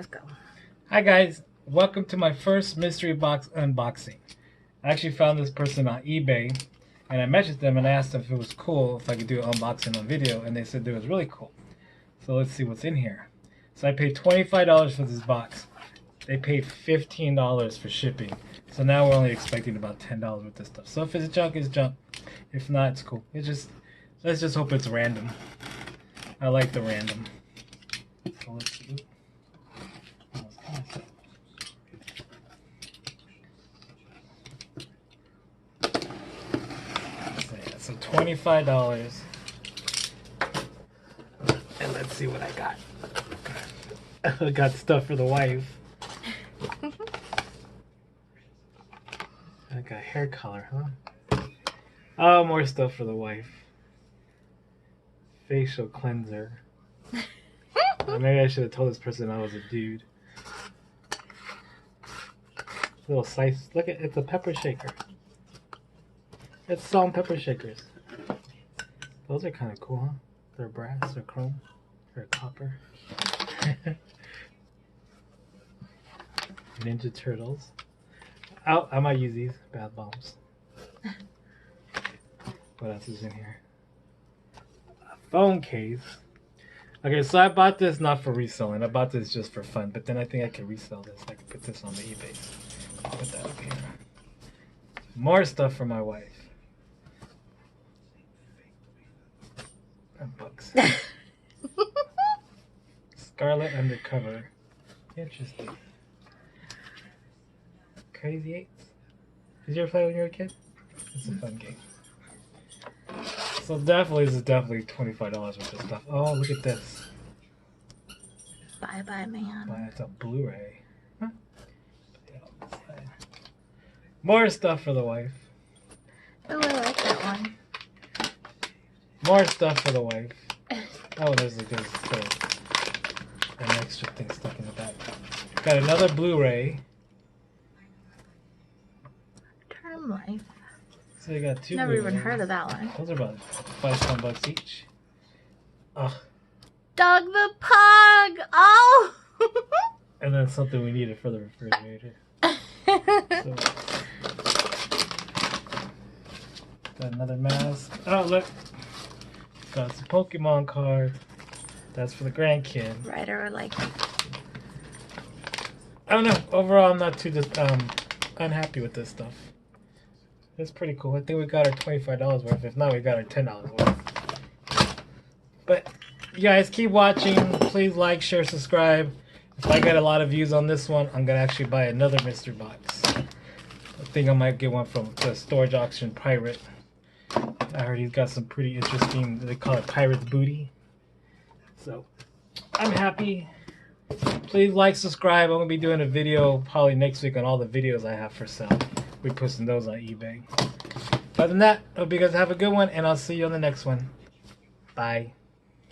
Let's go. Hi guys, welcome to my first mystery box unboxing. I actually found this person on eBay and I messaged them and asked them if it was cool if I could do an unboxing on video, and they said it was really cool. So let's see what's in here. So I paid $25 for this box. They paid $15 for shipping. So now we're only expecting about $10 with this stuff. So if it's junk, it's junk. If not, it's cool. Let's just hope it's random. I like the random. So let's see. So $25. And let's see what I got. I got stuff for the wife. I got hair color, huh? Oh, more stuff for the wife. Facial cleanser. Maybe I should have told this person I was a dude. Little slice. Look at it's a pepper shaker. It's salt and pepper shakers. Those are kind of cool, huh? They're brass or chrome or copper. Ninja Turtles. Oh, I might use these bath bombs. What else is in here? A phone case. Okay, so I bought this not for reselling. I bought this just for fun, but then I think I can resell this. I can put this on the eBay. I'll put that up here. More stuff for my wife. And books. Scarlet Undercover. Interesting. Crazy Eights. Did you ever play when you were a kid? It's a fun game. So this is definitely $25 worth of stuff. Oh, look at this. Bye bye, man. Wow, that's a Blu-ray. Huh? More stuff for the wife. Oh, I like that one. More stuff for the wife. Oh, there's an extra thing stuck in the back. Got another Blu-ray. Term Life. So you got two. Never even heard of that one. Those are about $5 each. Ugh. Doug the Pug! Oh! And then something we needed for the refrigerator. So, got another mask. Oh, look. Got some Pokemon cards. That's for the grandkid. Ryder would like it. I don't know. Overall, I'm not too unhappy with this stuff. It's pretty cool. I think we got our $25 worth. If not, we got our $10 worth. But you guys keep watching. Please like, share, subscribe. If I get a lot of views on this one, I'm gonna actually buy another mystery box. I think I might get one from the storage auction Pirate. I heard he's got some pretty interesting. They call it Pirate's Booty. So I'm happy. Please like, subscribe. I'm gonna be doing a video probably next week on all the videos I have for sale. We're posting those on eBay. Other than that, hope you guys have a good one, and I'll see you on the next one. Bye.